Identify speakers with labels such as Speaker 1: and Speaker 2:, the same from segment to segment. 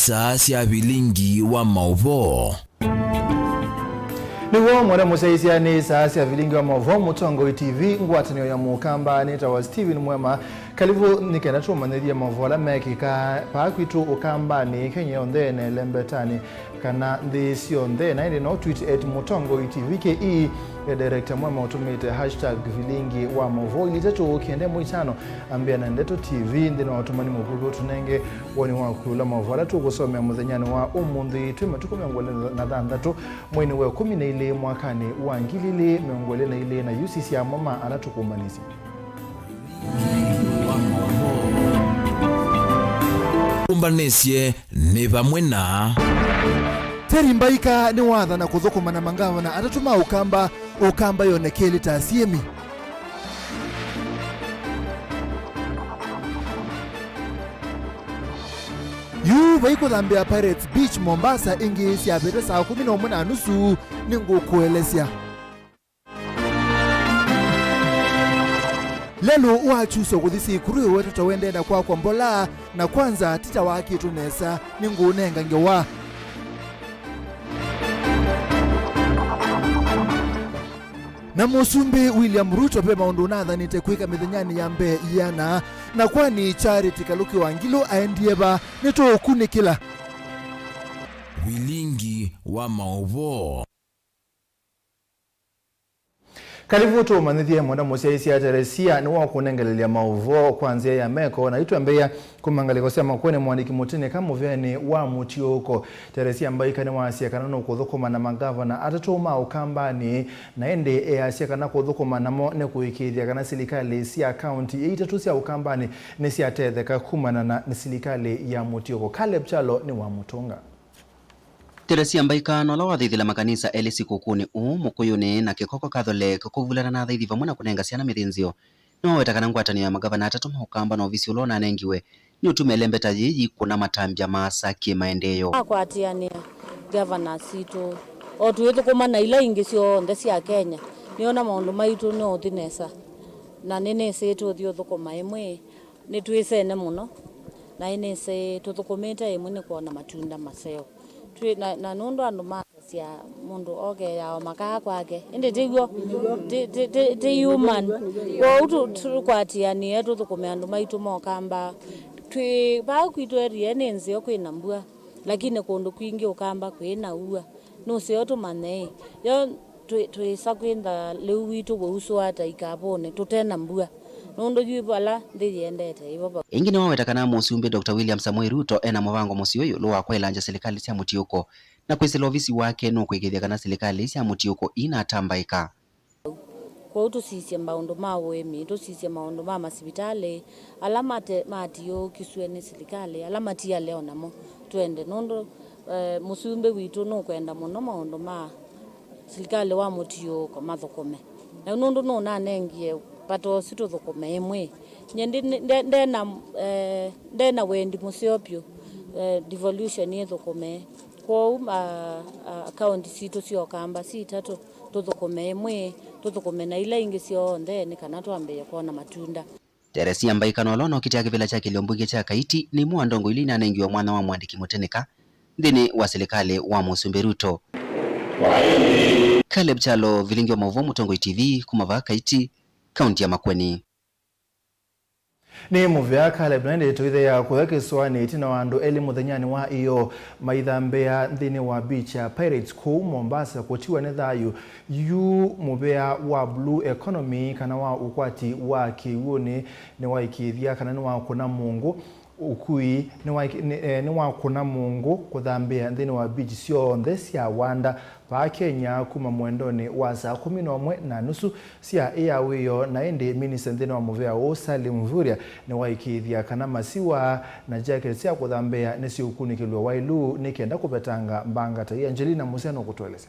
Speaker 1: saa cia Vilingi wa Mauvoo.
Speaker 2: Niwo mwana musaisia ni saa cia Vilingi wa Mauvoo Mutongo TV ngwatanio ya mukamba nita wa Steven MUEMA kalivu nikenda tumanithia Mauvoo la mekika pakwitu ukamba ni Kenya onde ne lembetani kana this yonde na ndi no tweet at Mutongo TV ke director MUEMA utumite #Vilingi wa Mauvoo ilitetu kiende muitano ambia na ndeto TV ndino watumani mukugo tunenge woni wa kula Mauvoo la tugusomea muthenyani wa umundi tumatukumya ngole na dhandatu mwini we 12 mwakani wa ngilili miongole na ile na UCC ya mama anatukumanisi
Speaker 1: umbanesie ni bamwe na
Speaker 3: Terimbaika ni watha na kuthukuma na mangawa na atatuma ukamba yonekeli taasiemi Vaiko thambia Pirates Beach Mombasa ingi siapete saa 11:30 ningu kuelesya lelo wachuso kuthisi kuru wetu tawendenda kwa mbola na kwanza tita waki tunesa ningu nenga ngewa na musumbi William Ruto pema ondunatha nitekwika mithenyani ya mbe yana na kwani Charity Kaluki Wangilo aendieba neto kunikila
Speaker 1: Vilingi wa Mauvoo.
Speaker 2: Kalivu tu manithia mwanda musaisi ya Teresia ni wakunengelelia Mauvoo kwanzia ya meko na itu ambeya kumangalikosea makwene mwandiki mutini kama vyani wa mutio huko Teresia ambayo ikani waasia kanano kuthukuma na magavana atatuma ukambani na ende asia kana kuthukuma na mo ne kuikithia kana silikali sia county itatusia ukambani ni sia tetheka kumana na silikali ya mutio huko Caleb Chalo ni wa mutunga
Speaker 4: Teresia mbaikano la wathithila makanisa elisi kukuni mukuyuni na kikoko kathole kukuvulana na thaithi vamwe na kunenga ciana mithinzio no wetakana ngwatanio ya magavana atatuma ukamba na ofisi ulona anengiwe ni utume lembeta jiji kuna matambia masa kimaendeyo
Speaker 5: akwatiania governor situ otuitu kumana ila ingi cio cia Kenya niona maundu maitu no thinesa na nene setu thio thukuma imwe ni twisene muno na ine se tuthukumite imwe ni kuona matunda maseo na nundu andu masia mundu oge ya makaa kwake indi tigwo ti human wo tukwatiani etu thukume andu maitu mokamba twi ba kwitwerie nenzio kwina mbua lakini kundu kwingi ukamba kwina ua no sio tumane yo twisakwinda liu witu wouswa ata ikabone tutena mbua nundu jibala ndiyendete ibo
Speaker 4: ingi ni wawetakana musumbi Dr. William Samoei Ruto ena muvango musio lo akwelanja serikali cia mutiuko na kwisila ofisi wake no kwigithia kana serikali cia mutiuko inatambaika
Speaker 5: kwa utusisia maundu ma wemi tusisia maundu ma masibitali alamate matio kiswene serikali alamati ya leo namo twende nundu musumbi witu no kwenda muno maundu ma serikali wa mutiuko mathukome na nundu no nanengie pato situ thukuma imwe nyendi ndena wendi musiopyo devolution yethukume kwa account situ sio kamba sitatu tuthukume imwe tuthukume na ila ingi sio ndene kana twambe kuona matunda
Speaker 4: Teresia mbaikano lono kitia kivila cha Kilombuge cha Kaiti ni muandongo ili nanengiwa mwana wa mwandiki muteneka ndini wa serikali wa musumbi Ruto Caleb Chalo Vilingi wa Mauvoo Mutongo TV kumava Kaiti kaunti ya Makueni
Speaker 2: ni muvya Caleb na ndi tuithe ya kuweke swani tina wandu eli muthenyani wa iyo maithambea nthini wa beach ya Pirates ku Mombasa kutiwa ni thayu yu muvya wa blue economy kana wa ukwati wa kiwuni ni wa ikithia kana ni wa kuna mungu ukui ni wa kuna mungu kuthambia nthini wa beach sio nthesia wanda pa Kenya kuma mwendoni wa saa 11:30 cia wiyo na indi minister nthini wa muvea Salim Mvuria ni waikithia kana masiwa na jacket cia kuthambia ni cio ukunikilwa wailu nikenda kupetanga mbanga ta Angelina Museno kutueleza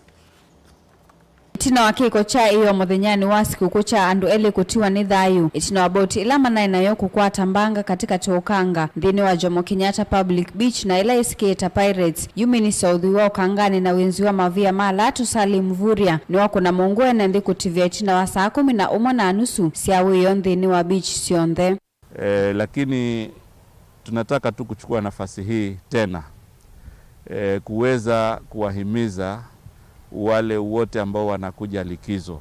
Speaker 6: Itina wa kiko cha iyo muthenyani wa siku cha andu eli kutiwa ni thayu itina wa boti ilama na inayo kukwata mbanga katika Chokanga nthini wa Jomo Kenyatta Public Beach na ila isketa Pirates yumini saudhi wa ukangani na wenzi wa mavia malatu Salim Mvuria ni wako na mungue na ndi kutivya itina wa saa 11:30 siawiyo nthini wa beach sionthe
Speaker 7: lakini tunataka tu kuchukua nafasi hii tena kuweza kuwahimiza wale wote ambao wanakuja likizo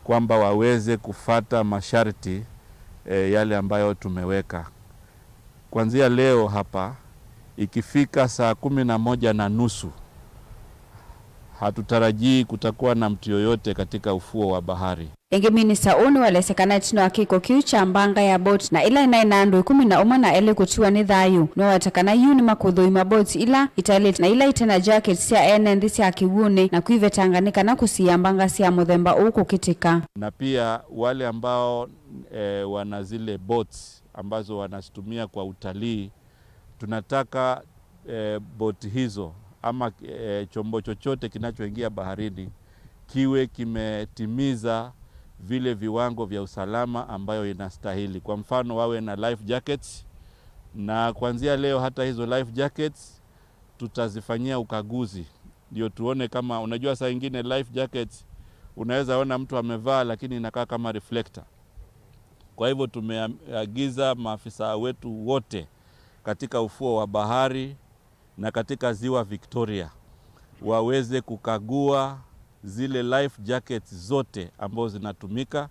Speaker 7: kwamba waweze kufata masharti yale ambayo tumeweka. Kuanzia leo hapa ikifika saa 11:30 hatutarajii kutakuwa na mtu yoyote katika ufuo wa bahari.
Speaker 6: Ingi minista uni walesekana tino akiko kiu cha mbanga ya bot na ila inainandu 11 na ele kutiwa ni thayu no watakana yuni makudhui maboti ila italit na ila itena jacket sia ene sia akiwuni na kuive tanganika na kusiyambanga sia muthemba uku kitika.
Speaker 7: Na pia wale ambao wana zile boats ambazo wanazitumia kwa utalii, tunataka boti hizo ama chombo chochote kinachoingia baharini kiwe kimetimiza vile viwango vya usalama ambayo inastahili. Kwa mfano wawe na life jackets, na kuanzia leo hata hizo life jackets tutazifanyia ukaguzi ndio tuone kama, unajua saa nyingine life jackets unaweza ona mtu amevaa lakini inakaa kama reflector. Kwa hivyo tumeagiza maafisa wetu wote katika ufuo wa bahari na katika ziwa Victoria waweze kukagua zile life jackets zote ambazo zinatumika,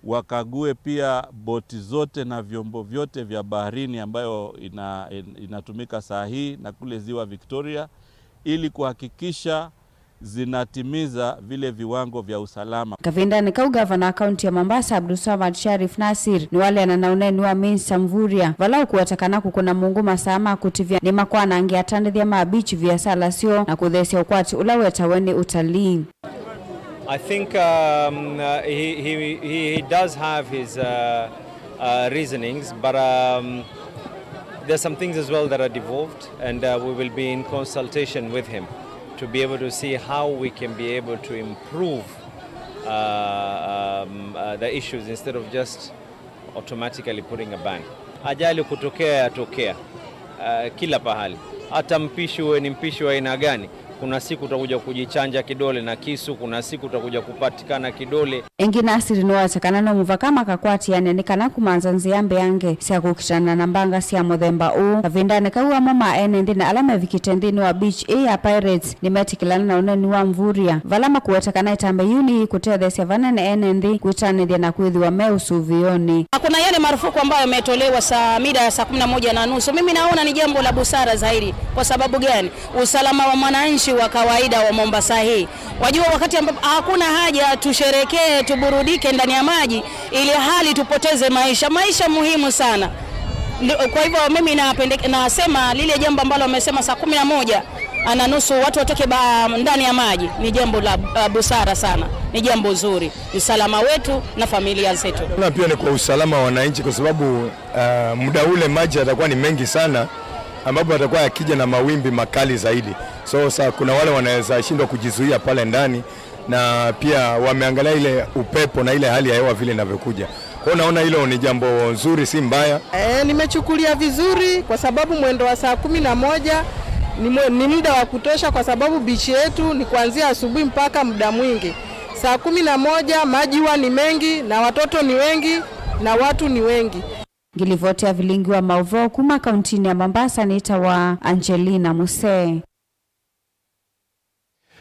Speaker 7: wakague pia boti zote na vyombo vyote vya baharini ambayo inatumika saa hii na kule ziwa Victoria, ili kuhakikisha zinatimiza vile viwango vya usalama.
Speaker 6: Kavinda ni kau gavana kaunti ya Mombasa Abdulswamad Sharif Nasir ni wale ananauneni wa Minsa Mvuria walau kuwatakana kukuna Mungu masama kutivya ni makwana angeatandithia mabichi vya sala sio na kuthesia ukwati ulaweta weni utalii.
Speaker 8: I think he does have his reasonings, but there's some things as well that are devolved, and we will be in consultation with him to be able to see how we can be able to improve the issues instead of just automatically putting a ban. Ajali kutokea yatokea kila pahali. Hata mpishi uwe ni mpishi wa aina gani, kuna siku utakuja kujichanja kidole na kisu, kuna siku utakuja kupatikana kidole. Ingi Nasiri no watakana no muvakama kakwati yanenikana kumanza nziyambe yange sia kukitana na mbanga sia muthemba u kavindane kauwa mama ene ndina alama vikitendini wa beach ya Pirates nimetikilana na uneni wa Mvuria valama kuwatakana itambe yuni kutea sevanane ene ndi kuitanithia na kuithiwa meusuvioni.
Speaker 9: Kuna yale marufuku ambayo yametolewa saa mida ya saa 11:30. Mimi naona ni jambo la busara zaidi. Kwa sababu gani? Usalama wa mwananchi wa kawaida wa Mombasa hii. Wajua wakati ambapo hakuna haja tusherekee, tuburudike ndani ya maji ili hali tupoteze maisha. Maisha muhimu sana. Kwa hivyo mimi nasema lile jambo ambalo wamesema saa 11:30 watu watoke ndani ya maji ni jambo la busara sana. Ni jambo zuri. Usalama wetu na familia zetu.
Speaker 10: Na pia ni kwa usalama wa wananchi kwa sababu muda ule maji yatakuwa ni mengi sana ambapo atakuwa yakija na mawimbi makali zaidi. So kuna wale wanaweza shindwa kujizuia pale ndani, na pia wameangalia ile upepo na ile hali ya hewa vile inavyokuja. Kwa naona hilo ni jambo nzuri, si mbaya.
Speaker 11: Nimechukulia vizuri kwa sababu mwendo wa saa 11 ni muda wa kutosha kwa sababu bichi yetu ni kuanzia asubuhi mpaka muda mwingi. Saa 11 maji huwa ni mengi na watoto ni wengi na watu ni wengi.
Speaker 6: Ngilivotea Vilingi wa Mauvoo kuma kauntini ya Mombasa nita wa Angelina Muse.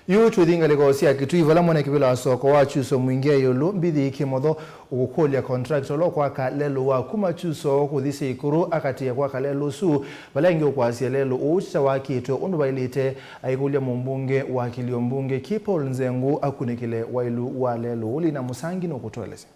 Speaker 2: Yu tudinga ligosia kitu ivala mwana kibila wasoko wa chuso mwingia yolo mbidi ikimodho ukukolia contract lo kwa kalelo wa kuma chuso kuthisi ikuru akati ya kwa kalelo su balangi ukwasi lelo ucha wa kitu undu bailite aikulia mumbunge wa kiliombunge Kipol Nzengu akunikile wailu wa lelo uli na musangi no kutoeleza.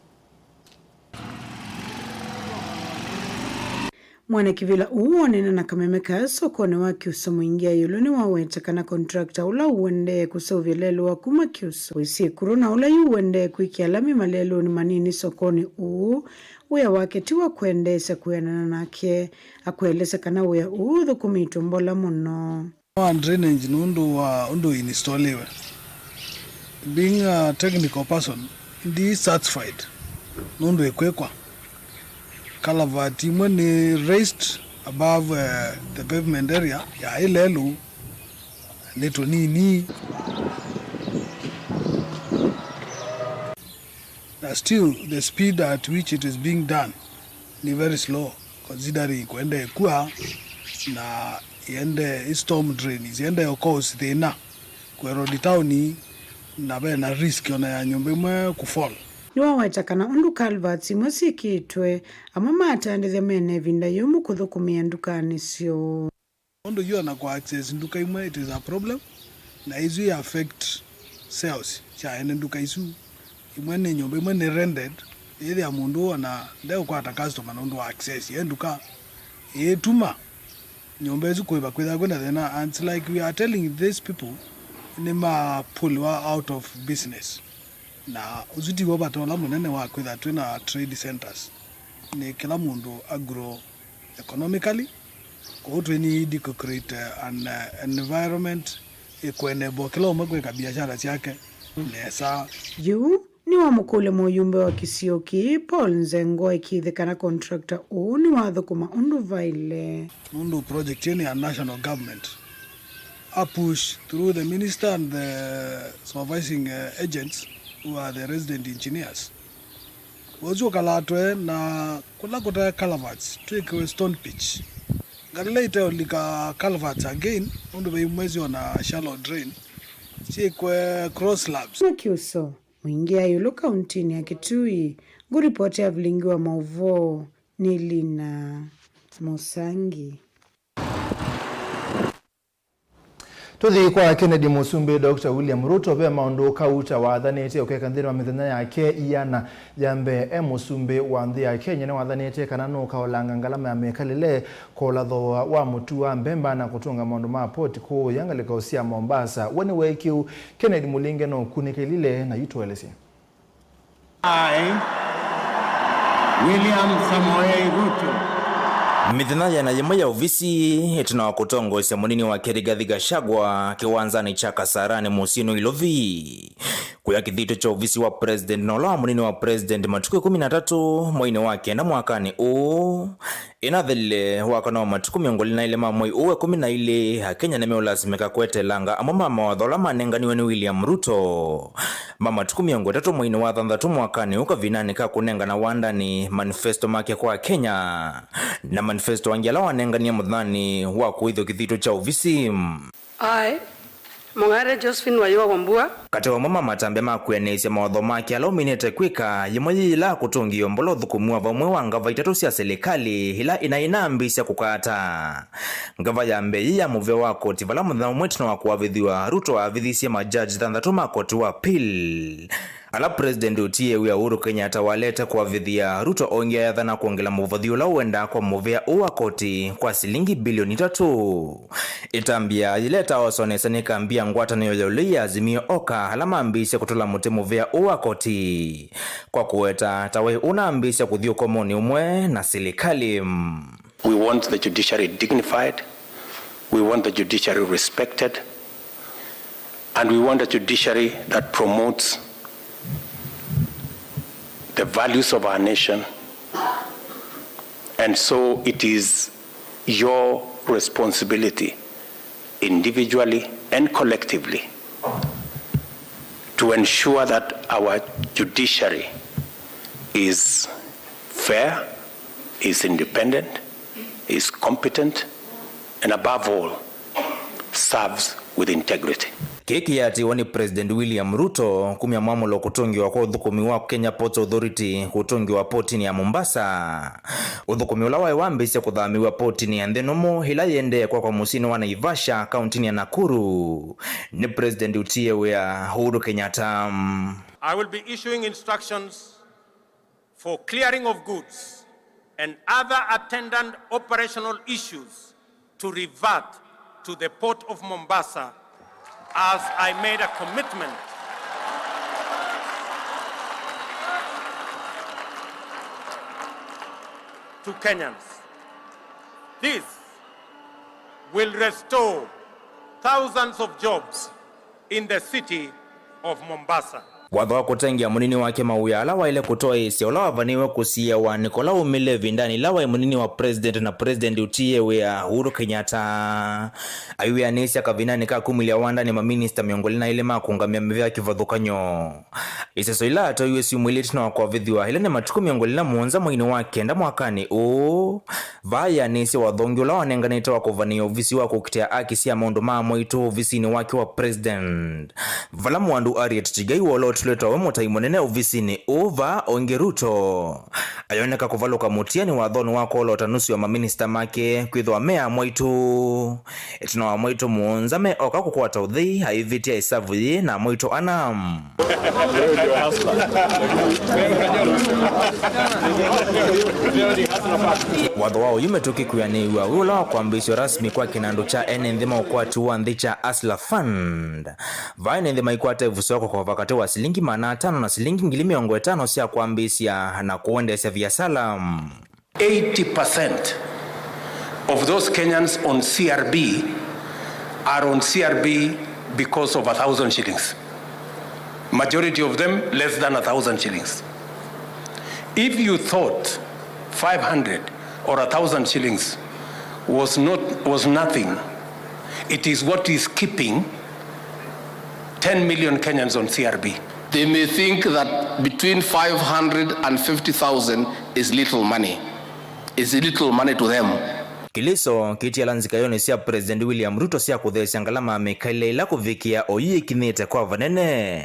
Speaker 12: Mwana kivila uonena na kamemeka sokone waki usomu ingia yuloni waweta kana kontrakta ula uwende kusovya lelo wa kuma kiuso. Wisi kuruna ula yu uwende kuiki alami malelo ni manini sokoni uya wake tiwa kuendesa kuyanana nake akuelesa kana uya dhukumitu mbola muno.
Speaker 13: Drainage undu instaliwe. Being a technical person, ndi certified. Nundu ekwekwa. Kalavati mwene raised above the pavement area ya ilelu leto nini still the speed at which it is being done ni very slow considering kwenda kwa na yende storm drains yende cause thina kwerodi town na be na risk ona ya nyumba imwe kufall
Speaker 12: niwawetakana undu culverts imwe sikitwe ama matandithia mene vinda yumu kuthukumia ndukani sio
Speaker 13: undu yona kwa access nduka imwe it is a problem na izu affect sales cha ene nduka isu imwe ni nyumba imwe ni rented ile ya mundu ona leo kwa ta customer na undu access ye nduka tuma nyumba izu kweba kwenda thena and it's like we are telling these people nima pull out of business na uzuti wa batola munene wa kwetha twina trade centers ni kila mundu agro economically ko tweni di create an environment ekwenebo kila umwe kwa biashara yake nesa
Speaker 12: yu ni wa mukule muyumbe wa Kisioki Paul Nzengo ikithikana contractor ni wa thukuma undu vaile
Speaker 13: undu project ni ya national government a push through the minister and the supervising agents who are the resident engineers. Wazo kalatwe na kula kota culverts take stone pitch. Later lika culverts again undu mwezi wana shallow drain. Chikwe cross slabs.
Speaker 12: Makiuso mwingia yulo kauntini ya Kitui nguripoti ya Vilingi wa Mauvoo Nilina Musangi.
Speaker 2: Tuthi kwa Kennedy Musumbi Dr. William Ruto be maundu kaucha wathanite ukekanthira wa mithenya yake iana yambe Musumbi wa nthi ya Kenya ni wathanite kana no kaolanga ngalama ya mekalile kolatho wa mutu wa mbemba na kutunga maundu ma port ku yangalika usia Mombasa woni wekiu Kennedy Mulinge no kunikilile na yitwelesi
Speaker 14: William Samoei Ruto
Speaker 15: mithenya na yemo ya uvisi etina wa kutongoesya munini wa Rigathi Gachagua kiwanzani cha Kasarani Musino Ilovi kuya kithito cha uvisi wa president na ola munini wa president matuku 13 mwini wake na mwakani inathile wakana wa matuku miongoli na ile mamoi 12 Kenya nemeulazimika kwetelanga amama mawadhola manenganiwe ni William Ruto matuku miongoli 3 mwini wa thanthatu mwakani ukavinani ka kunenga na wandani manifesto make kwa Kenya na manifesto wangiala wanengania muthani wa kuithio kithito cha uvisi
Speaker 16: Mongare Josephine Wayo Wambua
Speaker 15: kati wa mama matambe makwenesya mawatho make alominete kwika yimwe ila kutungio mbolo thukumua vamwe wa ngava itatu cia serikali ila inaambisya kukata ngava ya mbei ya muve wa koti vala muthana mwetino wa kuavithiwa Ruto avithisye majaji thanthatu ma koti wa appeal ala president utie wia Uhuru Kenyatta waleta kuavithia Ruto ongia yathana kuongela muvathio la uenda kwa muvea uwa koti kwa silingi bilioni 3 itambia ileta osonesa nikambia ngwatano yoyole ya Azimio Oka alama ambisya kutola mute muvea uwa koti kwa kuweta tawe unaambisya kuthio komoni umwe na serikali.
Speaker 17: We want the judiciary dignified, we want the judiciary respected, and we want a judiciary that promotes the values of our nation. And so it is your responsibility, individually and collectively, to ensure that our judiciary is fair, is independent, is competent, and above all, serves with integrity.
Speaker 15: Keki yati wani President William Ruto kumya mamulo kutungiwa kwa udhukumi wa Kenya Ports Authority kutungiwa portini ya Mombasa. Udhukumi ulawa iwambisya kuthamiwa portini ya Nthenomo hila yende kwa musino wa Naivasha kauntini ya Nakuru. Ni President utie wea Uhuru Kenyatta.
Speaker 18: I will be issuing instructions for clearing of goods and other attendant operational issues to revert to the Port of Mombasa as I made a commitment to Kenyans. This will restore thousands of jobs in the city of Mombasa.
Speaker 15: watho wa kutengia munini wake mauyala wa ile kutoa isi ola wavaniwe kusia wa Nicolau Milevi ndani lawa munini wa president na president utie wea Uhuru Kenyatta ayuwe anisi akavinani kaa kumulia wanda ni maminista miongoli na ile makungamia mivya kivadhukanyo iseso ila ato yuwe si umwiliti na wakwa vidhiwa ile ni matuku miongoli na muonza mwini wake nda mwakani vaya anisi wadhongi ula wanenganita wakuvania uvisi wako ukitea akisi ya maundu maamo ito uvisi ni wake wa president vala muandu Ariet Chigai wolo tuleta wemo taimonene uvisi ni Uva Ongeruto ayoneka kuvaluka mutiani wadhoni wako olo tanusi wa maminista make kwithwa mea mwaitu etina wa mwaitu muonzame oka kukwata uthi haivitia isavu ye na mwaitu anam wadho wao yumetuki kuyaniwa ula wa kuambisho rasmi kwa kinandu cha ene ndhima ukwati wa ndhicha Asla Fund vaine ndhima ikwata ivusi wako kwa wakati wa silingi mana 5 na silingi ngilimi ongo 5 siya kuambisia na kuendesha vya salam.
Speaker 17: 80% of those Kenyans on CRB are on CRB because of 1,000 shillings. Majority of them less than 1,000 shillings. If you thought 500 or 1,000 shillings was nothing, it is what is keeping 10 million Kenyans on CRB.
Speaker 14: They may think that between 500 and 50,000 is little money. It's little money to them.
Speaker 15: Kiliso kiti alanzika yone siya President William Ruto siya kuthesi angalama mekaile ila kuvikia oyi kinete kwa vanene.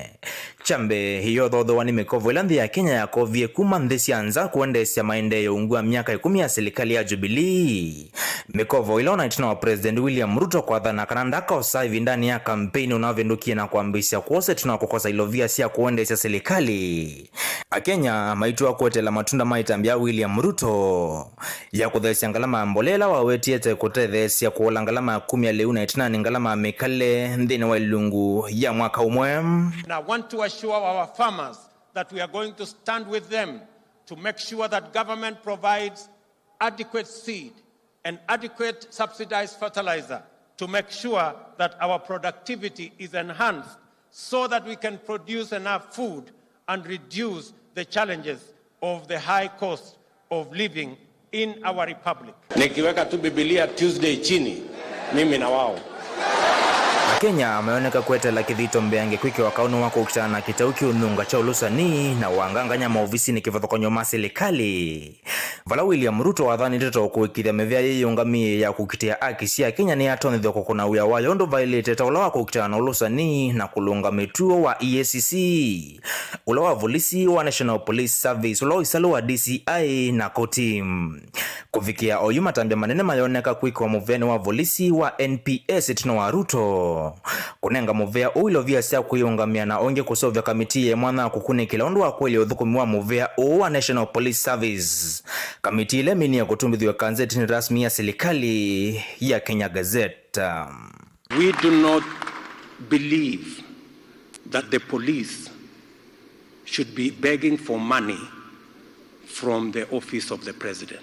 Speaker 15: Chambe hiyo dhodho wani mekovo ilandi ya Kenya ya kovie kuma ndesi anza kuendesya maende ya ungua miaka 10 ya serikali ya Jubilee. Mekovo ilona itina wa President William Ruto kwa dhana kanandaka osaivi ndani ya kampeni unavendukia na kuambisya kuose tuna kukosa ilovia siya kuendesya serikali. Akenya maitu wa kuetela matunda maitambia William Ruto ya kuthesi angalama mbolela wawetiete kutethesya kuola ngalama 10 ya leuna itina ni ngalama mekale ndine wa ilungu ya mwaka umwem.
Speaker 18: I want to assure our farmers that we are going to stand with them to make sure that government provides adequate seed and adequate subsidized fertilizer to make sure that our productivity is enhanced so that we can produce enough food and reduce the challenges of the high cost of living in our republic.
Speaker 17: Nikiweka tu Biblia Tuesday chini, mimi na wao.
Speaker 15: Kenya ameoneka kuetela kithito mbeange kwike wakaunu wako ukitana na kitauki ununga cha ulusani na wanganganya maofisi ni kivathokonyo maserikali. Vala William Ruto wadhani teto kuikithia mevya yeyongamie ya kukitia akisi ya Kenya ni atoni dhoko kuna uya wayondo violate ula wako ukitana na ulusani na kulunga metuo wa EACC. Ula wa volisi wa National Police Service, ula isalu wa DCI na koti. Kufikia oyuma tambia manene mayoneka kwike wa muveni wa volisi wa NPS itino wa Ruto. Kunenga muvea uilovia siya kuyungamia na onge kusovya kamiti ya mwana kukune kila ondu wa kweli udhukumiwa muvea wa National Police Service. Kamiti ile mini ya kutumbidhiwa kanzeti ni rasmi ya serikali ya Kenya Gazette.
Speaker 17: We do not believe that the police should be begging for money from the office of the president.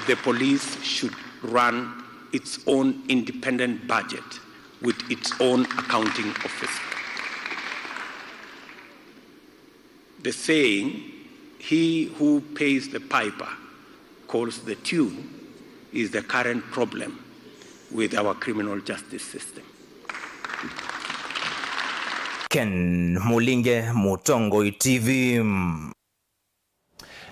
Speaker 17: The police should run its own independent budget with its own accounting office. The saying, he who pays the piper calls the tune, is the current problem with our criminal justice system.
Speaker 15: Ken Mulinge, Mutongo TV.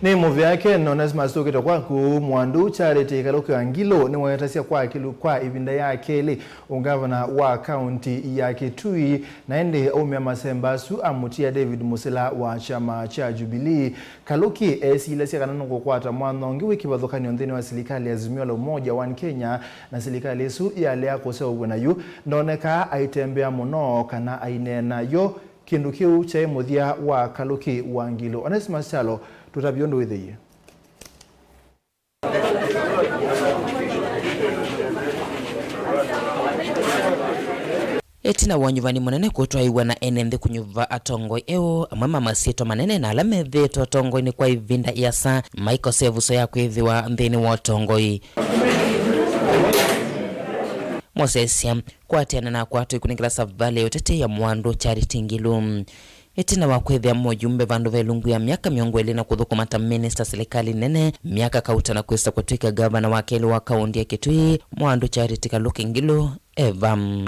Speaker 2: Ni movie yake nonazima sokito kwa mwandu charity kaloke angilo ni watasia kwa kilu kwa ibinda yake ile ungavana wa county ya Kitui na ende omya masembasu amutia David Musela wa chama cha Jubilee kaloke ile sia kanano kukwata mwana ngiwe kibadhokani ndeni wa serikali ya Azimio la Umoja wa Kenya na serikali yesu ya lea kosa ubonayu ndoneka aitembea muno kana ainena yo kindu kiu cha muthia wa kaloke wa angilo Onesmus Chalo tutabiondo with you.
Speaker 16: Etina wanyuvani munene kutwa iwa na enende kunyuva atongoi eo amama masito manene na alamedhe to atongoi ni kwa ivinda iasa maiko sevuso ya kuithiwa ndini wa atongoi. mosesia kwatiana na kwatu ikunikila savale utete ya Mwandu Charity Ngilu etina wakwethia mojumbe vandu velungu ya miaka miongo ili na kuthukumata minister serikali nene miaka kauta na kwesa kwatwika gavana wakeli wa kaunti ya Kitui Mwandu Charity Kaluki Ngilu evam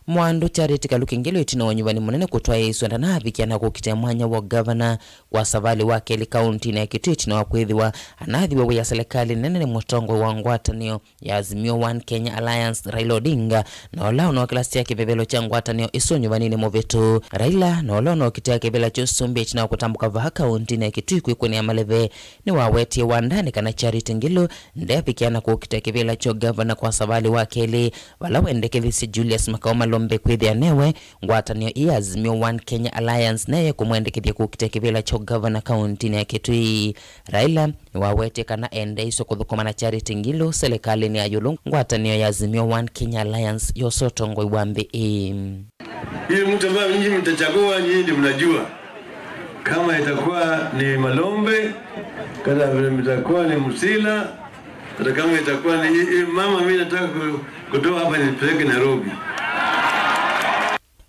Speaker 16: Mwandu Charity Kaluki Ngilu itina wanyuvani munene kutwa yesu anda na vikiana kukitea mwanya wa governor kwa savali wake ili kaunti na Kitui itina wakwethiwa anathiwa ya serikali nene ni mutongo wa ngwatanio ya Azimio One Kenya Alliance Raila Odinga na ola unawakilasi ya kivevelo cha ngwatanio isu nyuvani movetu Raila na ola unawakitea kivela chusumbi itina wakutambuka vaha kaunti na Kitui kuikuni ya maleve ni waweti wandani kana Charity Ngilu nde vikiana kukitea kivela cho governor kwa savali wake ili wala wendekevisi Julius Makaoma Lombe kwithia newe ngwatanio ya Azimio One Kenya Alliance naye kumwendekithia kukitea kivela cho governor kaunti ya Kitui Raila wawete kana ende iso kuthukuma na Charity Ngilu serikali ni ayulu ngwatanio ya Azimio One Kenya Alliance yosotongo iwambe hii
Speaker 19: mtu ambaye nyinyi mtachagua nyinyi ndio mnajua kama itakuwa ni Malombe kama vile itakuwa ni Musila hata kama itakuwa ni mama mimi nataka kutoa hapa nipeleke Nairobi.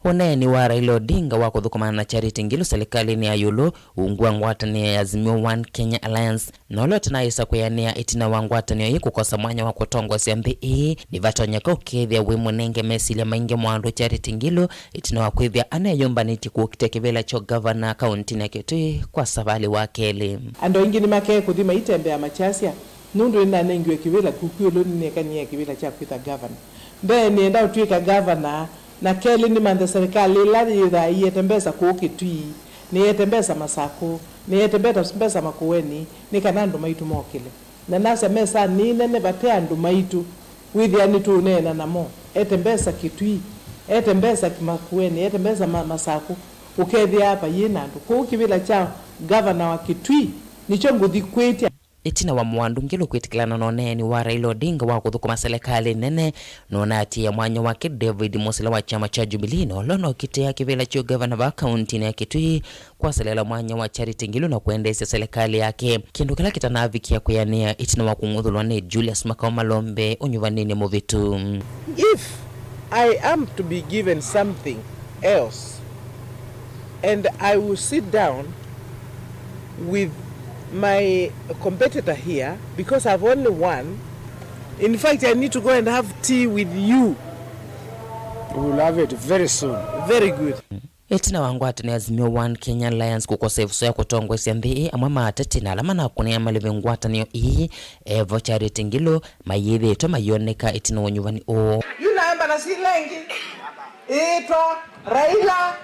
Speaker 16: Oneni wa Raila Odinga wako thukumana na Charity Ngilu serikali ni ayulu ungua ngwatanio ya Azimio One Kenya Alliance na olote na isa kuyanea itina wa ngwatanio hii kukosa mwanya wa kutongo siambi hii ni vatonyeka ukethia wimunenge mesili maingi Mwandu Charity Ngilu itina wa kwithia anayomba niti kukitea kivela cho governor kaunti na Kitui kwa savali wakeli
Speaker 11: ando ingi ni make kuthima itembe ya machasia nundu ina nengiwe kivela kukuyo nekania kivela cha kuita governor mbe nienda utuika governor na keli ni manda serikali la yetembeza ku Kitui ni yetembeza Masako ni yetembeza Makueni ni kanando maitu mokile na nasa mesa ni nene batea ndu maitu withia ni tu nena namo etembeza Kitui etembeza Makueni etembeza Masako ukethia hapa yina ndu ku kivila cha governor wa Kitui nicho nguthi kwetia
Speaker 16: itina wa Mwandu Ngilu kwitikilana noneni wa Raila Odinga wa kuthukuma serikali nene nona ati ya mwanya wake David Musila wa chama cha Jubilee no lono kitea kivela cho governor wa kaunti na Kitui kwa salela mwanya wa Charity Ngilu na kuendesha serikali yake kindu kila kitanavikia kuyania itina wa kunguthulwa ni Julius Makaoma Lombe unyuvanini movitu
Speaker 11: if I am to be given something else and I will sit down with my competitor here because I've only won. In fact, I need to go and have tea with you. We will have it very soon. Very good.
Speaker 16: Etina wangwata ni Azimio One Kenya Alliance kukosa ifuso ya kutongwa siambi amama atati na alama na kunia malive ngwata niyo ii evo Charity Ngilu mayedhe ito mayoneka etina wanyuvani o
Speaker 11: yuna emba na silengi ito Raila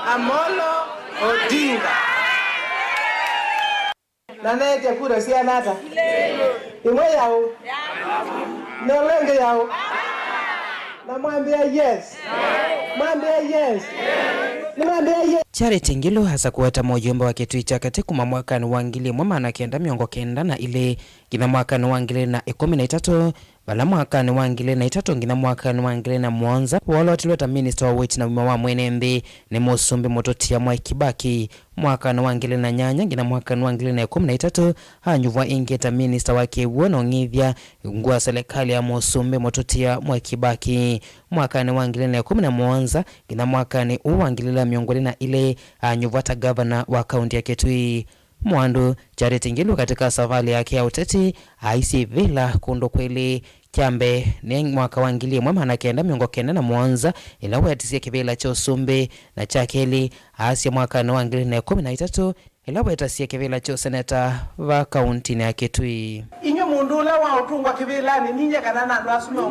Speaker 11: Amolo Odinga nanete kura sianata imwe yao nolenge yao na mwambia yes mwambia yes ni mwambia yes.
Speaker 16: Charity Ngilu hasa kuweta mojumba wa Kitui cha kati kuma mwakani wangili mwema na kenda miongo kenda na ile gina mwakani wangili na 13 bala mwakani wangili na 3 gina mwakani wangili na mwanza wala watilota minister wa weti na wima wa mwenembe ni Musumbi Mototia Mwai Kibaki mwakani wangili na nyanya gina mwakani wangili na 13 hanyuvwa ingeta minister wake uono ngithia ngua serikali ya Musumbi Mototia Mwai Kibaki mwakani wangili na 11 gina mwakani uwangili la miongoni na ile hanyuvwata governor wa kaunti ya Kitui Mwandu Charity Ngilu katika safari yake ya uteti haisi vila kundo kweli kiambe ni mwaka wangili mwema na kenda miongo kenda na mwanza ila wetisia kivila cha Usumbi na chakeli hasi mwaka na wangili na 13 ila wetasia kivila cha seneta wa kaunti ya Kitui
Speaker 11: inyo mundula wa utungwa kivila ni ninye kanana ndo asume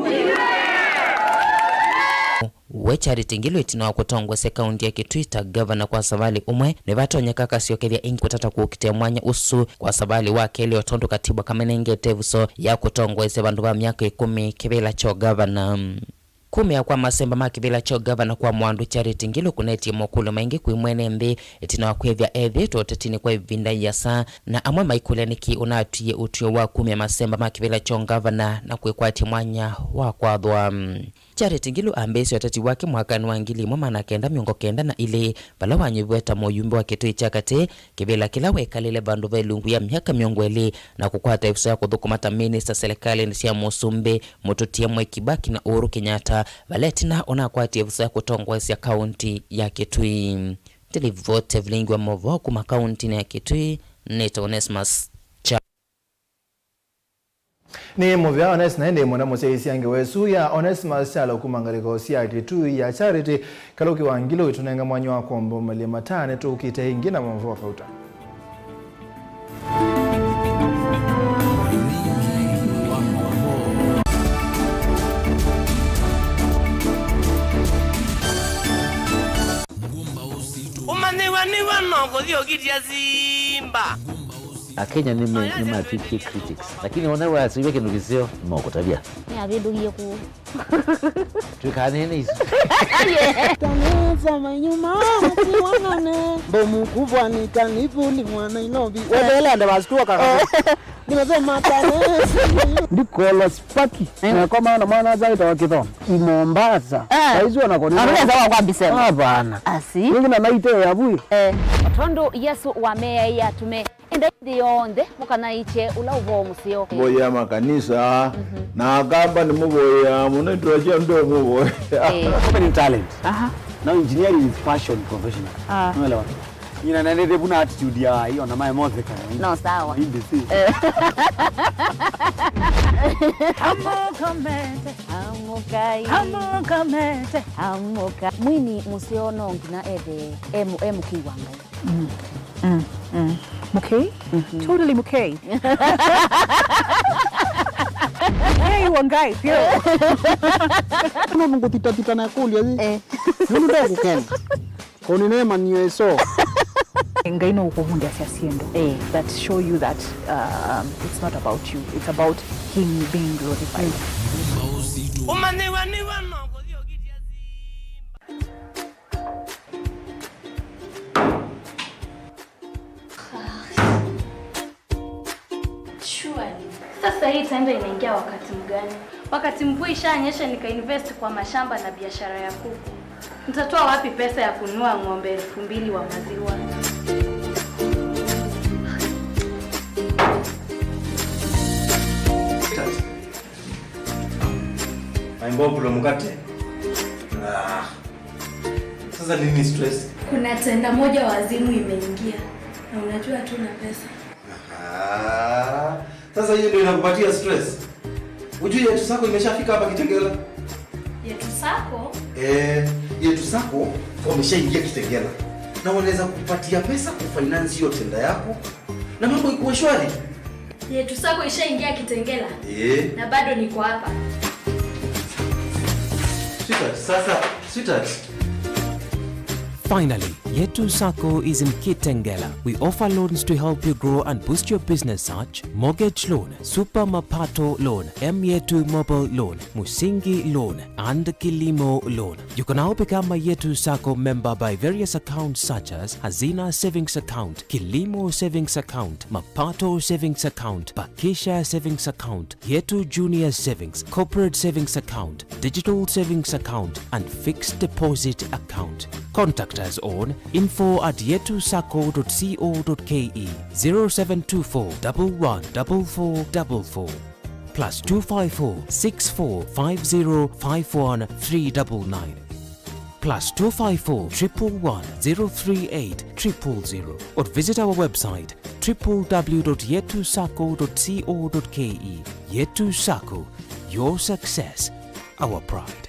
Speaker 16: we Charity Ngilu itina wa kutongwa se kaunti ya Kitui ta governor kwa savali umwe ni vatonyeka kasiokethia ingi kutata kukitea mwanya usu kwa savali wake ili otondo katiba kamenenge tevuso ya kutongwa ise vandu wa miaka 10 kivila cho governor kume ya kwa masemba makivila cho governor kwa Mwandu Charity Ngilu kuneti mokulu maingi kuimwene mbi itina wa kwevya ethi tuotetini kwa vinda ya saa na amwe maikuleniki unatuye utuyo wa kume ya masemba makivila cho governor na kuikwati mwanya wa kwa dhwa Charity Ngilu ambesi watati wake mwakani wa ngili mwema na kenda miongo kenda na ile bala wanyubueta moyumbe wa kitu ichakate kibela kila weka lile bandu vailungu ya miaka miongo ele na kukwata ifsa ya kudhukumata minister serikali nisi ya Musumbe Mututia Mwai Kibaki na Uhuru Kenyatta valetina unakwati ifsa ya kutongwa isi ya kaunti ya Kitui. Televote Vilingi wa Mauvoo kuma kaunti ya Kitui. Neto Onesmus
Speaker 2: ni muvya Ones na ende mwana mose yange wesu ya Onesmus chala kumangaliko sia Kitui ya Charity kaloki wa ngilo itunenga mwanyo wa kombo mali matane tu ukite ingina Mauvoo kauta.
Speaker 20: Umaniwa nongo dio kitia Simba.
Speaker 21: Akenya ni mafiki critics lakini wanawe asiweke ndugisio moko tabia
Speaker 5: ni agedugie ku
Speaker 21: tukane ni
Speaker 22: taneza manyuma mwanane bomu kubwa ni kanivuli mwana Nairobi wale ndo bastua kaka nimesema taneza ndikola spaki na kama na mwana zaita wakitho Mombasa hizo wanakoni
Speaker 5: anaweza wa kwa bisema
Speaker 22: hapana
Speaker 5: asi
Speaker 22: ngine naite ya bui
Speaker 5: tondo Yesu wa meya ya tume ndi yonde mukana iche ula uvo musio
Speaker 23: boya makanisa na akamba ni muboya munetwa ndo muboya
Speaker 22: ni talent now engineering is passion professional unaelewa ina nende buna attitude ya hiyo na my mother kana
Speaker 5: no sawa hamuka mwini musiono ngina ede emu kiwanga
Speaker 24: Okay? Totally okay. Hey, one guy, here.
Speaker 22: No mungu tita na kuli hizi. Nunu ndo kukenda. Koni nema niwe so.
Speaker 24: Ngaino ukuhunde asiasiendo. That show you that it's not about you. It's about him being glorified.
Speaker 20: Umaniwa no.
Speaker 25: Sasa hii tenda inaingia wakati mgani? Wakati mvua ishanyesha nikainvest kwa mashamba na biashara ya kuku. Nitatoa wapi pesa ya kununua ng'ombe 2,000 wa maziwa?
Speaker 26: Maimbopulo mkate. Sasa nini stress?
Speaker 25: Kuna tenda moja wazimu imeingia. Na unajua tuna pesa.
Speaker 26: Sasa hiyo ndio inakupatia stress. Ujue yetu Sacco imeshafika hapa Kitengela.
Speaker 25: Yetu Sacco?
Speaker 26: Yetu Sacco wameshaingia Kitengela. Na wanaweza kukupatia pesa kufinance hiyo tenda yako. Na mambo iko shwari.
Speaker 25: Yetu Sacco ishaingia Kitengela. Na bado niko hapa.
Speaker 26: Sweetheart.
Speaker 27: Finally, Yetu Sacco is in Kitengela. We offer loans to help you grow and boost your business such mortgage loan, super mapato loan, M-Yetu mobile loan, Musingi loan, and Kilimo loan. You can now become a Yetu Sacco member by various accounts such as Hazina Savings Account, Kilimo Savings Account, Mapato Savings Account, Bakisha Savings Account, Yetu Junior Savings, Corporate Savings Account, Digital Savings Account, and Fixed Deposit Account. Contact us on info@yetusacco.co.ke 0724 114444 +254 6450 51399 +254 111 038 000 or visit our website www.yetusacco.co.ke. Yetu Sacco, your success, our pride.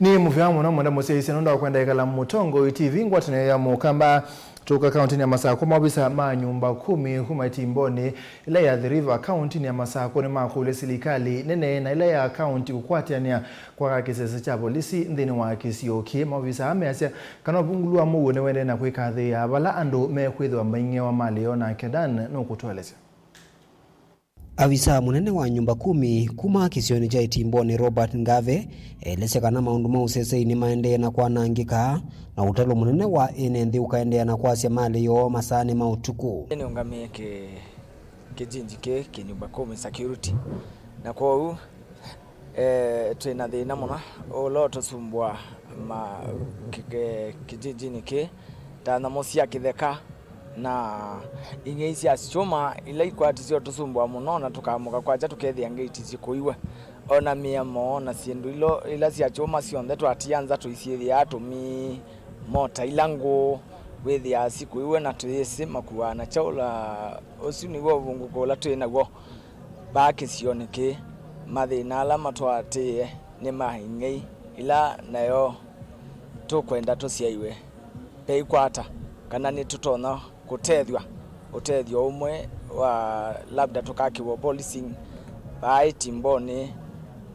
Speaker 2: Ni muvyamu na mwenda mose isi nunda wakwenda ikala mutongo TV ngwatine ya mukamba tuka kaunti ya Masako mabisa manyumba 10 humaiti mboni ile ya The River kaunti ya Masako ni makule silikali nene na ile ya kaunti ukwatiania kwa kisese cha polisi ndini wa kisioki mabisa ameasya kana bungulua muone wende na kwikathe ya bala ando mekwithwa mainge wa mali ona kedan no kutweleza.
Speaker 22: Avisa munene wa nyumba 10 kuma kisioni cha Itimboni Robert Ngave elesekana maundu mausese ni maende na kwanangika na utalo munene wa enenthi ukaendea na kwasya mali yo masani mautuku.
Speaker 1: Ni ungamie kijinji ke nyumba 10 security na kwa huu twina thina muno oloto sumbwa ma kijijini ke tana mosia kitheka na ingeisi asichoma ila ikwatizio tusumbwa muno na tukamuka kwaja tukethia ngati zikuiwe ona miamo na sindu ila siachoma sionthe twatianza tuisithia atumi mota ilango wethia sikuiwe na tuyese makuwa na chaula osuni wo vunguko la twina go bakisioneke mathina ala matwatie ni mahingei ila nayo tukwenda tusiaiwe peikwata kana ni tutona kutethwa utethio umwe wa labda tukakiwa policing ba Itimboni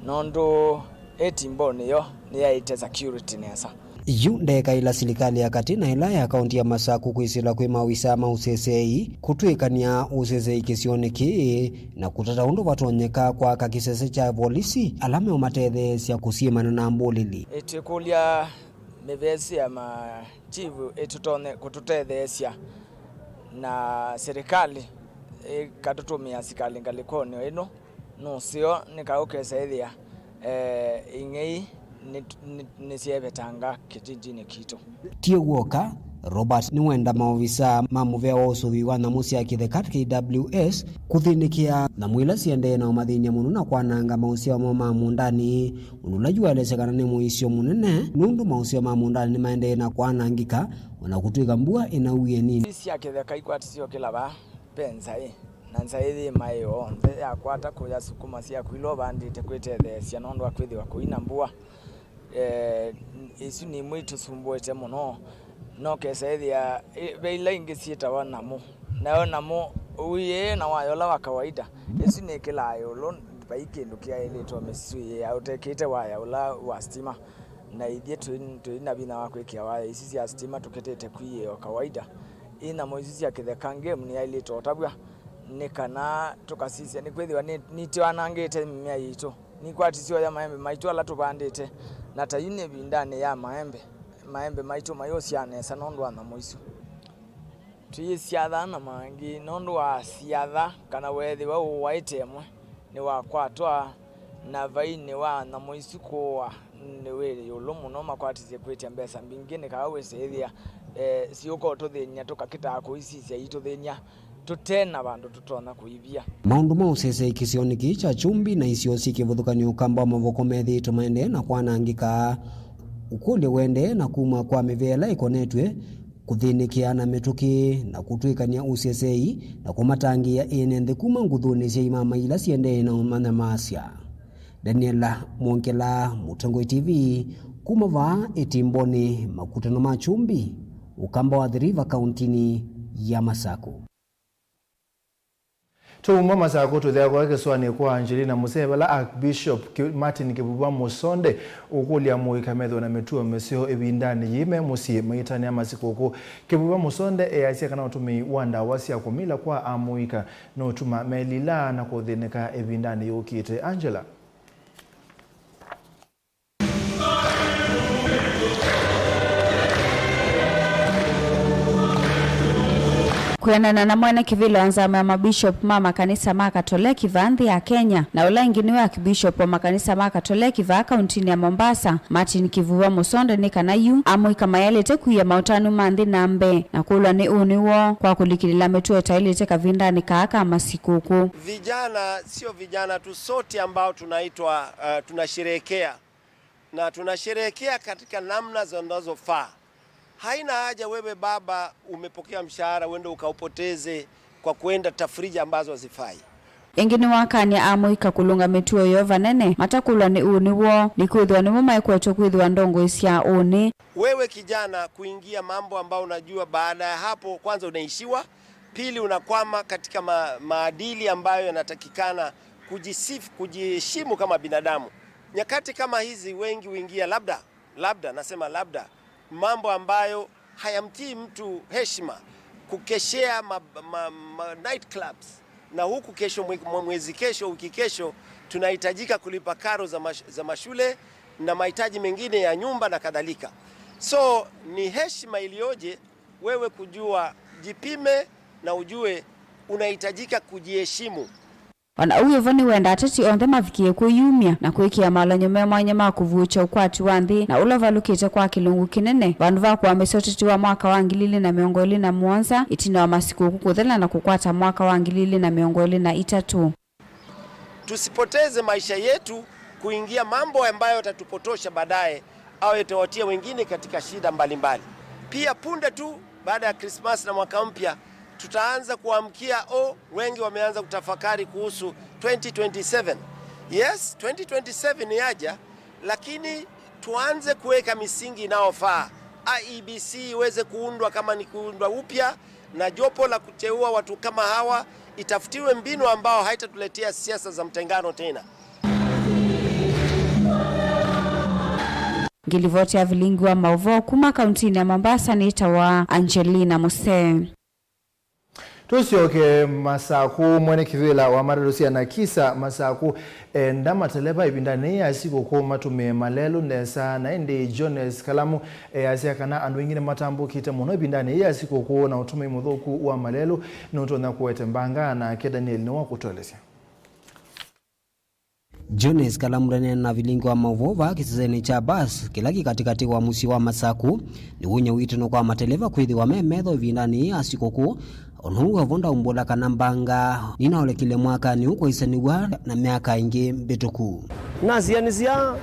Speaker 1: nondo Itimboni yo ni ya security nesa
Speaker 22: yu ndeka ila serikali ya kati na ila ya kaunti ya Masaku kuisila kwi mawisa mausesei kutwikania usesei kisioneki na kutata undu watonyeka kwa kakisese cha polisi alame umatetheesya kusiemana na mbulili
Speaker 1: etikulia mevesi ya machivu etutone kututetheesya na serikali katutumia sikali ngalikonyo ino nusio nikaukesethia ingei nisiebetanga kijijini kitu
Speaker 22: tio woka Robert ni wenda maovisa mamuvea wa usuvi wa namusi ya kithekat KWS kuthinikia na mwila siende na umathinya munu na kwananga mausia wa mamundani unulajua elesekana ni muisio munene nundu mausia wa mamundani ni maende na kwanangika unakutuika mbua inauye nini
Speaker 1: sisi ya kitheka ikwatisio kila ba pensa na nsaithi mayo nthe ya kwata kuya sukuma sia kwilo bandite kwitethesya nondo akwithi wa kuina mbua isu ni mwitu sumbuete muno no kesethia beila ingi sietawa namo nayo namo uye na wayola wa kawaida isu ni kila yolo baikindu kia iletwa mesui ya utekete waya ula wa stima na ithie tuina bina wa kwikia waya isi cia stima tuketete kwiye wa kawaida ina moisi ya kitheka game ni iletwa tabwa nikana tukasisia ni kwithiwa ni tiwanangite mimea yitu ni kwatisio ya maembe maitu ala tubandite na tayine bindane ya maembe maitu mayosiane sanondo na moisu tuyisiatha na mangi nondo wa siatha kana wethi wa waitemwe ni wa kwatwa na vaini wa na moisu kwa ni wele yulumu no makwatize kwetia mbesa mbingine kawesethia siuko tuthenya tukakita kuisisia ituthenya tutena bandu tutona kuibia
Speaker 22: maundu mausese ikisioni kicha chumbi na isio sikivuthukanio ukamba mavoko methi tumaende na kwanangika ukule wende na kuma kwa mivela ikonetwe kuthinikia na mituki na kutwikania usesei na kumatangia enenthi kuma nguthuni cia imama ila siende na manyamasya Daniela Mwonkela Mutongoi TV kuma va Itimboni makutano ma chumbi ukamba wa The River kauntini ya Masako
Speaker 2: Tuuma Masako tuthea kwa keswani kwa Angelina Musevela Archbishop Martin Kibuba Musonde ukulia muika metho na metuo mesio ebindani yime musi maitani amasikuku Kibuba Musonde eyasia kana utumi wanda wasia kumila kwa amuika no tuma melila na kuthineka ebindani yukite Angela
Speaker 6: Kuenana na mwana kivilo anzama ya mabishop mama kanisa makatoleki vanthi ya Kenya na ula inginiwe ya kibishop wa makanisa makatoleki va kauntini ya Mombasa Martin Kivuva Musonde ni kanayu amuika mayalete kuya mautanu manthi nambe na kulwa ni uniwo kwa kulikilila metuwe tailete kavindani kaaka masikuku.
Speaker 3: Vijana sio vijana tu, sote ambao tunaitwa tunasherehekea na tunasherehekea katika namna zinazofaa. Haina haja wewe baba umepokea mshahara uende ukaupoteze kwa kuenda tafrija ambazo hazifai.
Speaker 6: Engine wakania amuika kulunga metuo yo vanene matakulwa ni uniwo nikuithwa ni mama ekweto kuithwa ndongo isia uni.
Speaker 3: Wewe kijana kuingia mambo ambao unajua baada ya hapo kwanza unaishiwa, pili unakwama katika maadili ambayo yanatakikana kujiheshimu kama binadamu. Nyakati kama hizi wengi huingia labda mambo ambayo hayamtii mtu heshima, kukeshea night clubs na huku kesho, mwezi kesho, wiki kesho tunahitajika kulipa karo za mashule na mahitaji mengine ya nyumba na kadhalika. So ni heshima iliyoje wewe kujua, jipime na ujue unahitajika kujiheshimu.
Speaker 6: Ona uyo vani wenda atati onthe mavikie kuyumia na kwikia malanyo mwanya ma kuvucha ukwati wa nthi na ula valukite kwa kilungu kinene vandu vakwa mesoteti wa mwaka wa 2007 itina wa masiku kukuthela na kukwata mwaka wa 2023.
Speaker 3: Tusipoteze maisha yetu kuingia mambo ambayo yatatupotosha baadaye au yatawatia wengine katika shida mbalimbali. Pia punde tu baada ya Christmas na mwaka mpya tutaanza kuamkia wengi wameanza kutafakari kuhusu 2027. Yes, 2027 ni aja, lakini tuanze kuweka misingi inayofaa. IEBC iweze kuundwa kama ni kuundwa upya, na jopo la kuteua watu kama hawa itafutiwe mbinu ambao haitatuletea siasa za mtengano tena.
Speaker 6: Ngilivoti ya Vilingi wa Mauvoo kuma kauntini ya Mombasa ni itawa Angelina Mose.
Speaker 2: Tusioke Masaku mwene kivila wa maradusia na kisa Masaku ndama teleba ibindani ya siku kwa matume malelu nesa na indi Jones Kalamu asia kana andu wengine matambu kita muno ibindani ya siku kwa na utume mudhoku wa malelu nuto na kuwete mbanga na ke Daniel ni wakutolesya.
Speaker 4: Jones Kalamu na Vilingi wa Mauvoo kisizeni cha bas kilaki katikati wa musi wa Masaku ni unye witino kwa mateleva kuidhi wa memedho ibindani ya siku kwa onuwa vonda umbola kanambanga nina ole kile mwaka ni uko isaniwa na miaka ingi mbituku.
Speaker 7: Nasianisia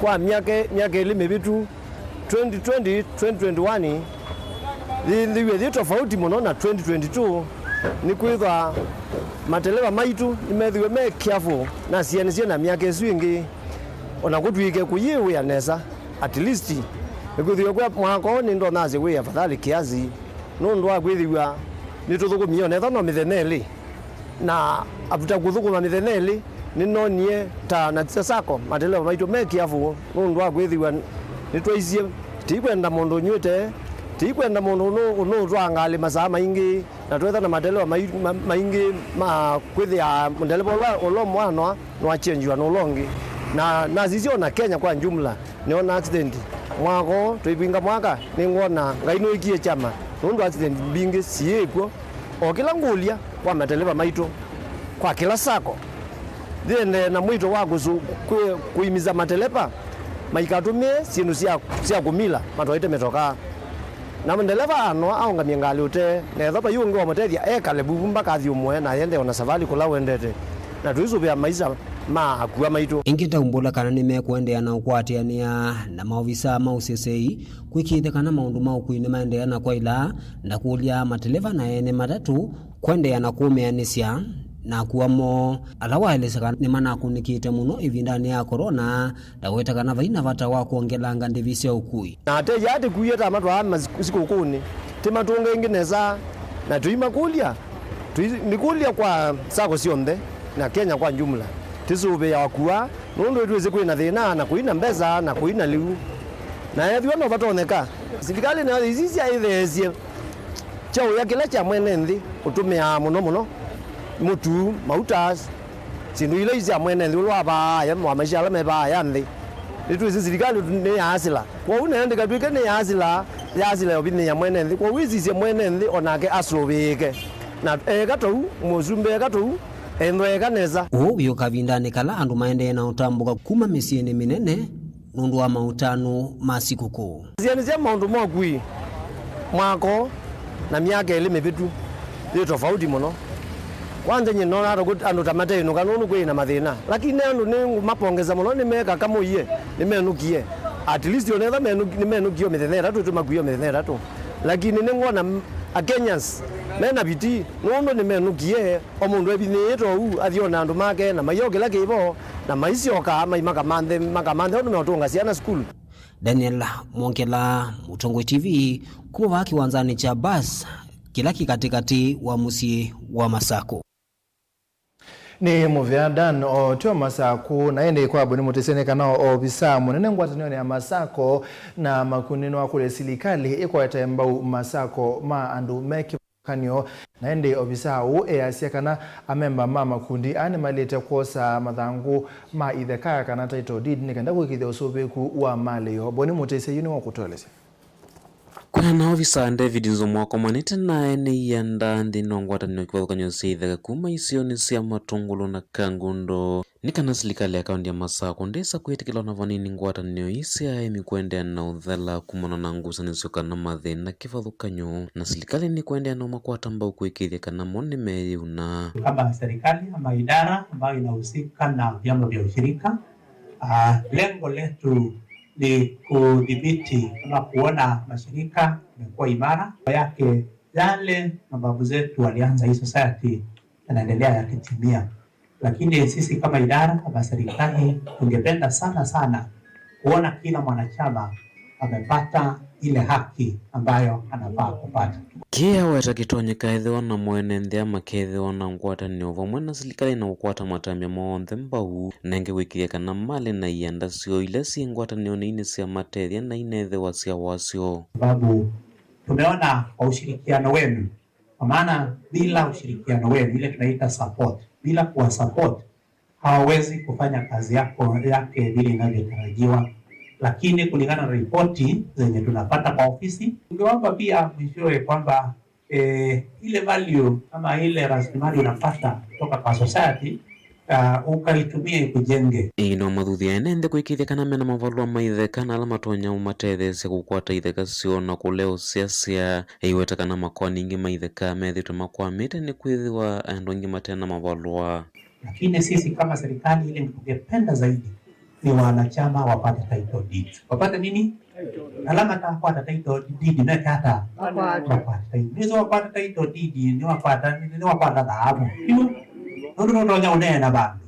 Speaker 7: kwa miaka ilime bitu 2020, 2021 liwe tofauti muno na 2022 ni kuitha mateleva maitu imethiwe me careful nasianisia na miaka iswingi ona kutwike kuyiwe ya nesa at least ikuthiwe kwa mwako ni ndo nazi we afadhali kiazi nundu wa kwithiwa nituthukumia netha no mitheneli na avuta kuthukuma mitheneli ninonie ta na Sacco mateleva maitu me careful nundu wa kwithiwa nitwaisie tikwenda mundu nywite tikwenda mundu no twangali masaa maingi na twetha na mateleva maingi ma kwithia mundeleva ulo mwana no achenjwa no longi na zizio na Kenya kwa jumla niona accident mwako tuipinga mwaka ningona ngaino ikie chama nundu accident bingi siekwo o kila ngulia kwa mateleva maitu kwa kila Sacco thende na mwito wa kuimiza mateleva maikatumie sinu sia kumila matwaite metoka na mndeleva ano aonga miangali ute netho pa yungi wa mutethia ekale bubu mpaka athi umwe na yende ona savali kula wendete na tuizubia maisha ma akua maitu
Speaker 4: ingita umbola kana ni mekwendea na ukwatiania na maofisa ma UCCI kwikithe kana maundu ma ukuine maendea na kwa ila na kulia mateleva na ene matatu kwendea na kumeanisya na kuamo alawaeleseka ni mana kunikite muno ivindani ya corona na wetaka na vaina vata wa kuongelanga ndivise ukui
Speaker 7: na ateja ati kuyeta matu ama siku ukuni tima tuonge ingineza na tuima kulia nikulia kwa Sacco sionde na Kenya kwa jumla tisube ya wakua nundu tuweze kuina thina na kuina mbeza na kuina liu na yathi wana vatoneka serikali na hizi aithesie chao ya kila cha mwene nthi utumia muno mutu mautas sindu ile izi amwene nthi ulwa ba ya maisha ala meba ya nthi itu izi serikali ne yasila kwa una ndika twike ne yasila obini ya mwene nthi kwa wizi zi mwene nthi onake asobeke na gato muzumbe gato endo kaneza
Speaker 4: uyo kavindani kala andu maende na utambuka kuma misieni minene nundu wa mautano masikuku
Speaker 7: zianizia maundu mogwi mwako na miaka elime bitu ni tofauti muno kwanza nyinona andu tamate ino kanunu kwina mathina lakini andu ni mapongeza muno ni meka kama iye ni menukie at least onetha ni menukio mithenera tu tumakuio mithenera tu lakini ni ngona Kenyans mena biti nundu ni menukie o mundu ebinito u athiona andu make na mayogela kibo na maisioka maimaka manthe no meotunga ciana school.
Speaker 4: Daniel Mwongela, Mutongo TV, kuma kiwanzani cha bus kilaki katikati wa musi wa Masako.
Speaker 2: Ni muviadan o tuwa Masaku na ende kwa abuni mutesene kanao o bisamu nene ngwatanio ya Masako na makunino wa kule silikali iko ya tembau Masako ma andu meki kanyo na ende obisa o asia kana amemba mama kundi ane malete kosa mathangu ma itheka kana title deed ni kanda gwikithe usobeku wa mali yo boni mutese yuni wa kutolese
Speaker 27: kuna na ofisa David Nzomwako manite nae ni yanda ndino ngwatanio kivathukanio seithega kuma isioni cia matungulu na kangundo ni kana serikali ya kaunti ya Masako ndesa kwitikila na vanini ngwatanio isia emikwendea na uthela kumana na ngucanio kana mathina kivathukanio na serikali ni kwendea na makwata mbau kuikithia kana mone meyuna
Speaker 8: kama serikali ama idara ambayo inahusika na vyama vya ushirika. Lengo letu ni kudhibiti ama kuona mashirika yamekuwa imara yake, yale mababu zetu walianza hii society yanaendelea yakitimia. Lakini sisi kama idara kama serikali tungependa sana kuona kila mwanachama amepata ile haki ambayo anafaa kupata.
Speaker 27: Kia weta kitonyeka ethiwa na mwene nthia makethiwa na ngwatanio vamwe na serikali na gukwata matambia monthe mbau nenge wikithia kana mali na ienda cio ile si ngwatanio ni cia matethia na inethiwa cia wasio.
Speaker 8: Sababu tumeona kwa ushirikiano wenu, kwa maana bila ushirikiano wenu ile tunaita support, bila kuwa support hawawezi kufanya kazi yake vile inavyotarajiwa. Lakini kulingana na ripoti zenye tunapata kwa ofisi, tungeomba pia mwishowe kwamba ile value ama ile rasilimali unapata kutoka kwa society ukaitumie kujenge.
Speaker 27: Ino mathuthia enende kuikithia kana mena mavalua maithe kana ala matonya umatethesia gukwata itheka cio na kuleo cia iweta kana makwani ingi maitheka methitwe makwamite ni kwithiwa andu ingi matena mavalua.
Speaker 8: Lakini sisi kama serikali ile tungependa zaidi ni wanachama wapate title deed. Wapate nini? Alama tapata title deed na kata. Wapate. Nizo wapate title deed ni wapata dhahabu. Ndio unena bado.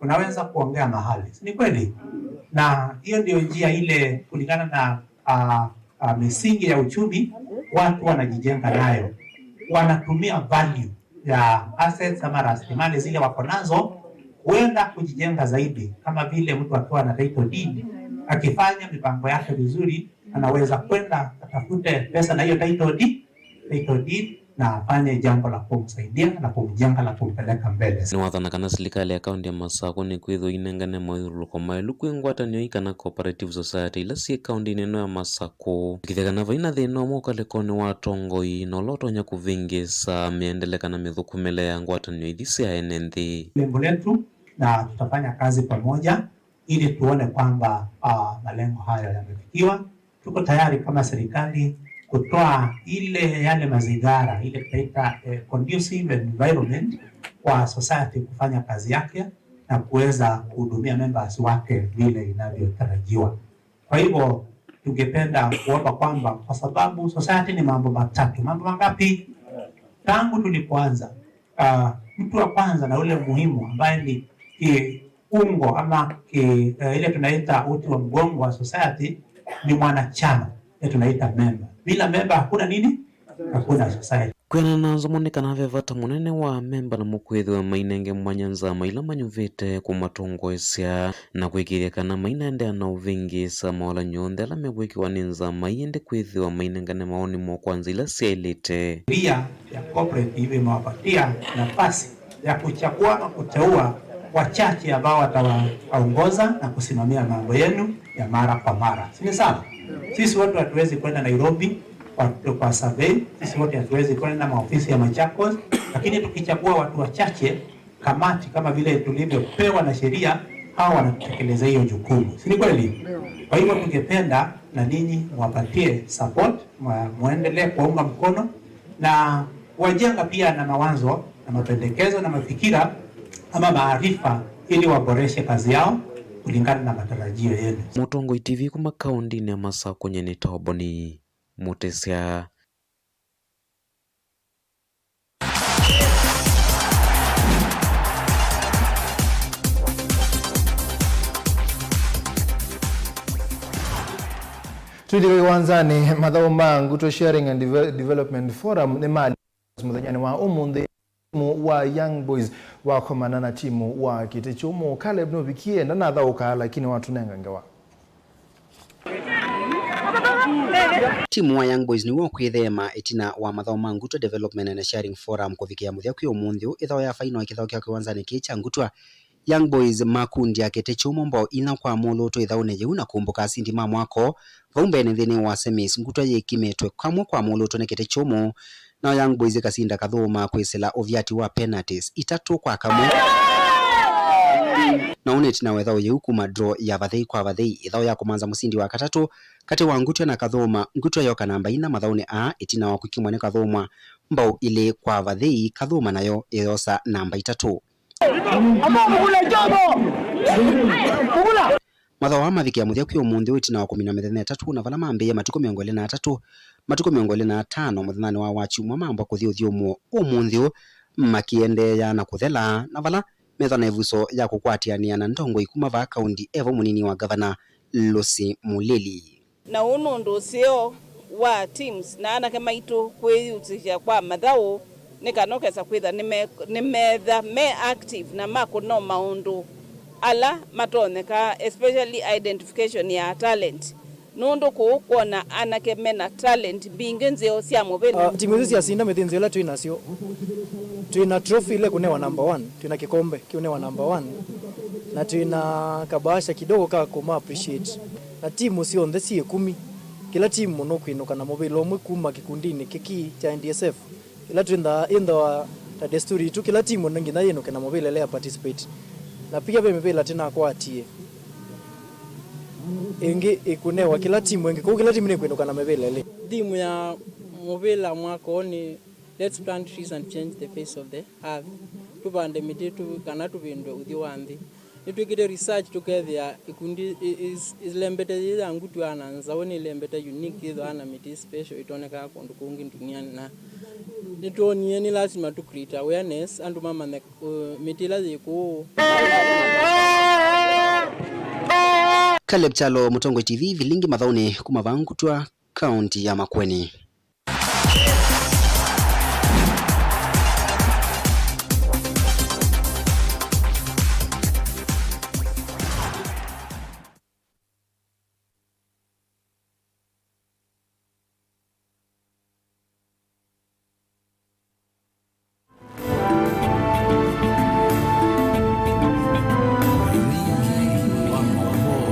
Speaker 8: Unaweza kuongea mahali. Ni kweli? Na hiyo ndio njia ile kulingana na misingi ya uchumi watu wanajijenga nayo. Wanatumia value ya assets ama rasilimali zile wako nazo huenda kujijenga zaidi, kama vile mtu akiwa na title deed akifanya mipango yake vizuri anaweza kwenda atafute pesa na hiyo title deed na afanye jambo la kumsaidia na kumjenga na kumpeleka mbele.
Speaker 27: Ni wathana kana serikali ya kaunti ya Masako ni kwitho inengane moiruko mailu kwingwatanio ikana cooperative society ila si kaunti neno ya Masako kithekana vaina thino mokalekoni wa tongoi no lotonya kuvingisa miendeleka na mithukumele ya ngwatanio ithisi ya enenthi.
Speaker 8: Lengo letu na tutafanya kazi pamoja ili tuone kwamba malengo hayo yamefikiwa. Tuko tayari kama serikali kutoa yale mazingira ile tunaita conducive environment kwa society kufanya kazi yake na kuweza kuhudumia members wake vile inavyotarajiwa. Kwa hivyo tungependa kuomba kwamba kwa sababu society ni mambo matatu. Mambo mangapi? Tangu tulipoanza mtu wa kwanza na ule muhimu ambaye ni kiungo ama ile tunaita uti wa mgongo wa society ni mwanachama, ile tunaita member. Bila member hakuna nini? Hakuna society.
Speaker 27: Kwena nazo monekana vevata munene wa memba na mukwithiwa mainenge mwanyanza maila manyuvite kumatongoesya na kwikithia kana mainende na uvingisa maola nyonthe ala megwikiwa ni nzama iende kwithiwa mainengane maoni mo kwanza ila siailite.
Speaker 8: Sheria ya cooperative imewapatia nafasi ya kuchagua na kuteua wachache ambao watawaongoza na kusimamia mambo yenu ya mara kwa mara. Si sawa? Sisi watu hatuwezi kwenda Nairobi kwa survey, sisi wote hatuwezi kwenda maofisi ya Machakos, lakini tukichagua watu wachache kamati kama vile tulivyopewa na sheria, hao wanatekeleza hiyo jukumu. Si kweli? Kwa hivyo tungependa na ninyi mwapatie support, muendelee kuunga mkono na wajenga pia na mawazo na mapendekezo na mafikira ama maarifa ili waboreshe kazi yao kulingana na matarajio yenu.
Speaker 27: Mutongo TV kuma kaunti ya Masako nyene toboni mutesya.
Speaker 2: Tudiri wanzani madhao mangu sharing and development forum ni mali muthanyani wa umundi wa young boys wakomana na timu wa Kitechumo Caleb no bikie na thauka lakini watu nengangewa
Speaker 9: Timu wa Young Boys niwo kwithema itina wa mathoma ngutwa development and sharing forum kuvikia muthia kwi umuthi ithao ya faino ikithao kya kiwanzani kicha ngutwa Young Boys makundi akete chumombo ina kwa moloto ithao ne yuna kumbuka asindi mamwako vaumbene thini wa semis ngutwa yekimetwe kamwe kwa moloto nekete chumo na Young Boys kasinda kathoma kwisela ovyati wa penalties 3-1 na uneti na wethao yeukuma draw ya vathei kwa vathei ithao ya kumanza musindi wa katatu kati wa ngutwa na kathoma ngutwa yoka namba 4 mathaune a itina wa kukimwa ne kathoma mbao ile kwa vathei kathoma nayo yosa namba 3 mathao wa mavikia muthia kwi umuthi itina wa 13 na vala mambe ya matuko 23 matuko 25 muthanani wa wachumwa mambo kuthio thiomo umuthi makiendeya na kuthela na vala metha na ivuso ya kukwatiania na ndongo ikuma va kaundi evo munini wa governor Lucy Muleli
Speaker 10: na uno ndo sio wa teams na ana kama ito kweyutisha kwa mathao nikanokesa kwitha nimetha me active na mako no maundu ala matoneka especially identification ya talent nundu kuukona anake mena talent bingi nzeo cia mubili
Speaker 12: timu hizi asinda methinzi ila twinacio twina trophy ile kunewa number 1 twina kikombe kiunewa number 1 na twina kabasha kidogo ka kuma appreciate na timu sio nthe cie 10 kila timu no kwinuka na mubili omwe kuma kikundini kiki cha NDSF ila twinda inda ta desturi tu kila timu ningina yinuke na mubili ile participate na pia be mubili tena kwatie ingi ikunewa kila timu ingi kwa kila timu ni kwinuka na mubili ile
Speaker 13: timu ya mubili mwako ni let's plant trees and change the face of the earth. Tupande miti tu kana tupindwe uthio wa nthi. Nitwikire research tukethia ikundi is lembete ya ngutu ananza woni lembete unique itho ana miti special itoneka kundu kungi duniani na nituonie ni lazima tu create awareness andu mama miti lazi ku
Speaker 9: Caleb Chalo, Mutongo TV, Vilingi mathauni kuma vangutwa kaunti ya Makueni.